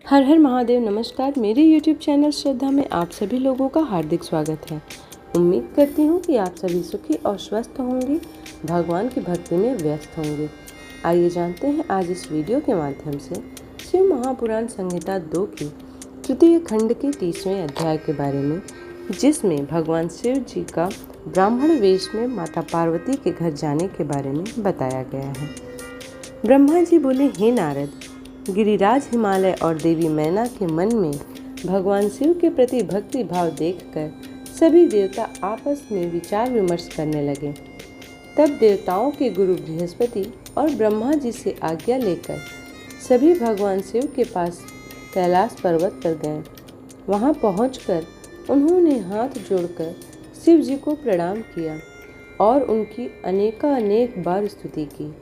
हर हर महादेव। नमस्कार। मेरे YouTube channel श्रद्धा में आप सभी लोगों का हार्दिक स्वागत है। उम्मीद करती हूँ कि आप सभी सुखी और स्वस्थ होंगे, भगवान की भक्ति में व्यस्त होंगे। आइए जानते हैं आज इस वीडियो के माध्यम से शिव महापुराण संहिता 2 की तृतीय खंड के 30वें अध्याय के बारे में, जिसमें भगवान शिव जी का ब्राह्मण वेश में माता पार्वती के घर जाने के बारे में बताया गया है। ब्रह्मा जी बोले, हे नारद, गिरिराज हिमालय और देवी मैना के मन में भगवान शिव के प्रति भक्ति भाव देखकर सभी देवता आपस में विचार विमर्श करने लगे। तब देवताओं के गुरु बृहस्पति और ब्रह्मा जी से आज्ञा लेकर सभी भगवान शिव के पास कैलाश पर्वत पर गए। वहां पहुंचकर उन्होंने हाथ जोड़कर शिव जी को प्रणाम किया और उनकी अनेक बार स्तुति की।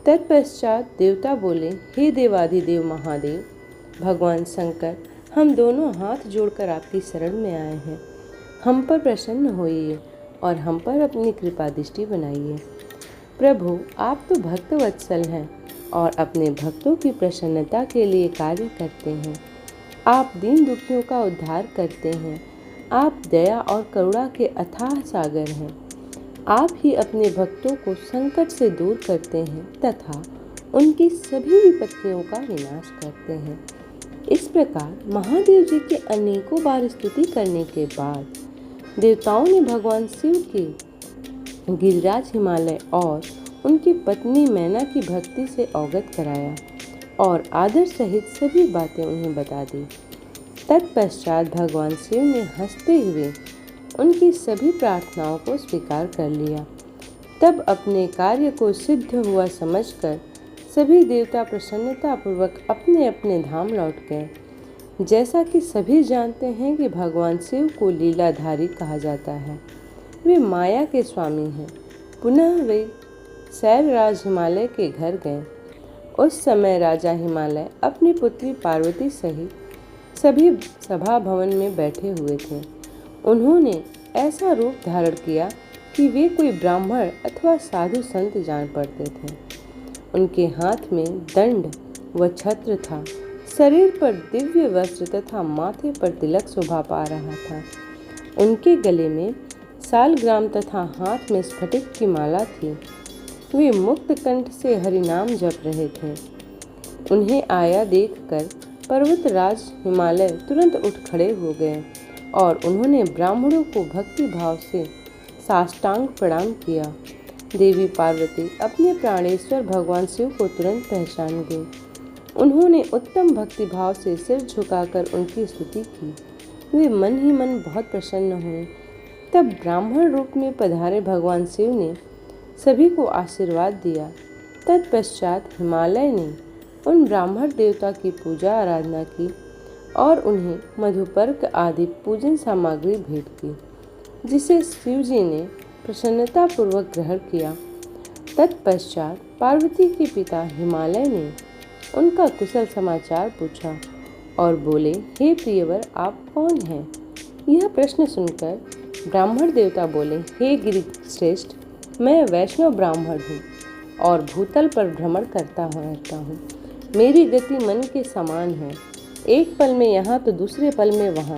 तत्पश्चात देवता बोले, हे देवाधिदेव महादेव, भगवान शंकर, हम दोनों हाथ जोड़कर आपकी शरण में आए हैं। हम पर प्रसन्न होइए और हम पर अपनी कृपा दृष्टि बनाइए। प्रभु, आप तो भक्त वत्सल हैं और अपने भक्तों की प्रसन्नता के लिए कार्य करते हैं। आप दीन दुखियों का उद्धार करते हैं। आप दया और करुणा के अथाह सागर हैं। आप ही अपने भक्तों को संकट से दूर करते हैं तथा उनकी सभी विपत्तियों का विनाश करते हैं। इस प्रकार महादेव जी के अनेकों बार स्तुति करने के बाद देवताओं ने भगवान शिव के गिरिराज हिमालय और उनकी पत्नी मैना की भक्ति से अवगत कराया और आदर सहित सभी बातें उन्हें बता दी। तत्पश्चात भगवान शिव ने हंसते हुए उनकी सभी प्रार्थनाओं को स्वीकार कर लिया। तब अपने कार्य को सिद्ध हुआ समझकर सभी देवता प्रसन्नतापूर्वक अपने अपने धाम लौट गए। जैसा कि सभी जानते हैं कि भगवान शिव को लीलाधारी कहा जाता है। वे माया के स्वामी हैं। पुनः वे शैलराज हिमालय के घर गए। उस समय राजा हिमालय अपनी पुत्री पार्वती सहित सभी सभा भवन में बैठे हुए थे। उन्होंने ऐसा रूप धारण किया कि वे कोई ब्राह्मण अथवा साधु संत जान पड़ते थे। उनके हाथ में दंड व छत्र था। शरीर पर दिव्य वस्त्र तथा माथे पर तिलक शोभा पा रहा था। उनके गले में सालग्राम तथा हाथ में स्फटिक की माला थी। वे मुक्त कंठ से हरिनाम जप रहे थे। उन्हें आया देखकर पर्वतराज हिमालय तुरंत उठ खड़े हो गए और उन्होंने ब्राह्मणों को भक्ति भाव से साष्टांग प्रणाम किया। देवी पार्वती अपने प्राणेश्वर भगवान शिव को तुरंत पहचान गई। उन्होंने उत्तम भक्ति भाव से सिर झुकाकर उनकी स्तुति की। वे मन ही मन बहुत प्रसन्न हुए। तब ब्राह्मण रूप में पधारे भगवान शिव ने सभी को आशीर्वाद दिया। तत्पश्चात हिमालय ने उन ब्राह्मण देवता की पूजा आराधना की और उन्हें मधुपर्क आदि पूजन सामग्री भेंट की, जिसे शिव जी ने प्रसन्नतापूर्वक ग्रहण किया। तत्पश्चात पार्वती के पिता हिमालय ने उनका कुशल समाचार पूछा और बोले, हे प्रियवर, आप कौन हैं? यह प्रश्न सुनकर ब्राह्मण देवता बोले, हे गिरिश्रेष्ठ, मैं वैष्णव ब्राह्मण हूँ और भूतल पर भ्रमण करता रहता हूँ। मेरी गति मन के समान है। एक पल में यहाँ तो दूसरे पल में वहाँ।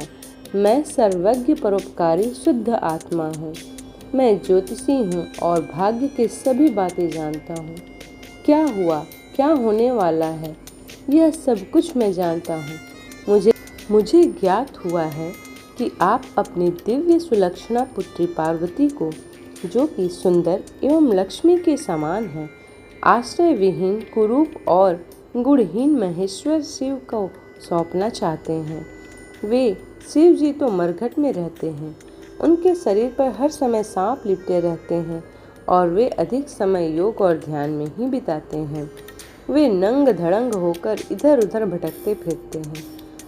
मैं सर्वज्ञ परोपकारी शुद्ध आत्मा हूँ। मैं ज्योतिषी हूँ और भाग्य के सभी बातें जानता हूँ। क्या हुआ, क्या होने वाला है, यह सब कुछ मैं जानता हूँ। मुझे ज्ञात हुआ है कि आप अपनी दिव्य सुलक्षणा पुत्री पार्वती को, जो कि सुंदर एवं लक्ष्मी के समान है, आश्रय विहीन कुरूप और गुणहीन महेश्वर शिव को सौंपना चाहते हैं। वे शिव जी तो मरघट में रहते हैं। उनके शरीर पर हर समय सांप लिपटे रहते हैं और वे अधिक समय योग और ध्यान में ही बिताते हैं। वे नंग धड़ंग होकर इधर उधर भटकते फिरते हैं।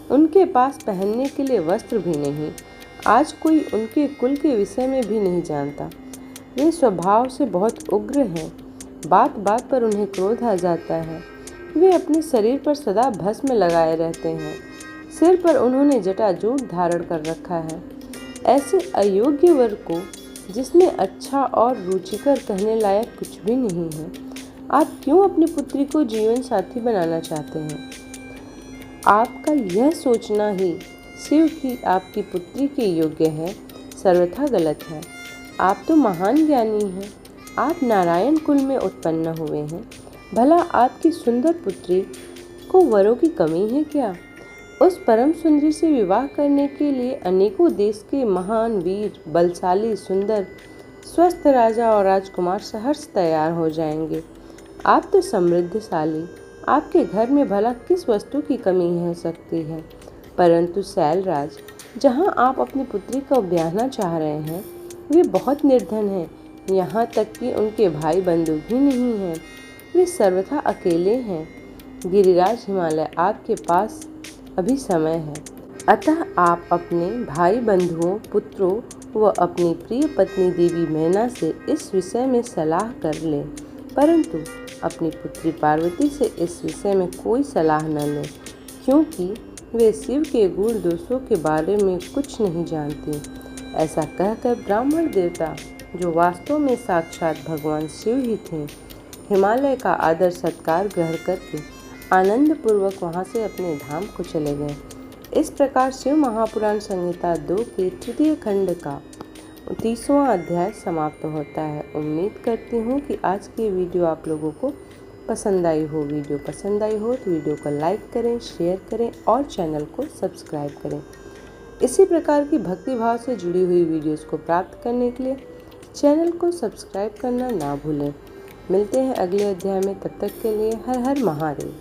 उनके पास पहनने के लिए वस्त्र भी नहीं। आज कोई उनके कुल के विषय में भी नहीं जानता। वे स्वभाव से बहुत उग्र हैं। बात बात पर उन्हें क्रोध आ जाता है। वे अपने शरीर पर सदा भस्म लगाए रहते हैं। सिर पर उन्होंने जटाजूट धारण कर रखा है। ऐसे अयोग्य वर को, जिसमें अच्छा और रुचिकर कहने लायक कुछ भी नहीं है, आप क्यों अपनी पुत्री को जीवन साथी बनाना चाहते हैं? आपका यह सोचना ही शिव की आपकी पुत्री के योग्य है सर्वथा गलत है। आप तो महान ज्ञानी हैं, आप नारायण कुल में उत्पन्न हुए हैं। भला आपकी सुंदर पुत्री को वरों की कमी है क्या? उस परम सुंदरी से विवाह करने के लिए अनेकों देश के महान वीर, बलशाली, सुंदर, स्वस्थ राजा और राजकुमार सहर्ष तैयार हो जाएंगे। आप तो समृद्धशाली, आपके घर में भला किस वस्तु की कमी हो सकती है? परंतु शैलराज, जहाँ आप अपनी पुत्री को ब्याहना चाह रहे हैं वे बहुत निर्धन हैं, यहाँ तक कि उनके भाई बंधु भी नहीं हैं। वे सर्वथा अकेले हैं। गिरिराज हिमालय आपके पास अभी समय है, अतः आप अपने भाई बंधुओं, पुत्रों व अपनी प्रिय पत्नी देवी मैना से इस विषय में सलाह कर लें, परंतु अपनी पुत्री पार्वती से इस विषय में कोई सलाह न लें, क्योंकि वे शिव के गुण दोषों के बारे में कुछ नहीं जानती। ऐसा कहकर ब्राह्मण देवता, जो वास्तव में साक्षात भगवान शिव ही थे, हिमालय का आदर सत्कार ग्रहण करके आनंद पूर्वक वहाँ से अपने धाम को चले गए। इस प्रकार शिव महापुराण संहिता 2 के तृतीय खंड का 30वां अध्याय समाप्त होता है। उम्मीद करती हूँ कि आज की वीडियो आप लोगों को पसंद आई हो। वीडियो पसंद आई हो तो वीडियो को लाइक करें, शेयर करें और चैनल को सब्सक्राइब करें। इसी प्रकार की भक्ति भाव से जुड़ी हुई वीडियोस को प्राप्त करने के लिए चैनल को सब्सक्राइब करना ना भूलें। मिलते हैं अगले अध्याय में, तब तक के लिए हर हर महादेव।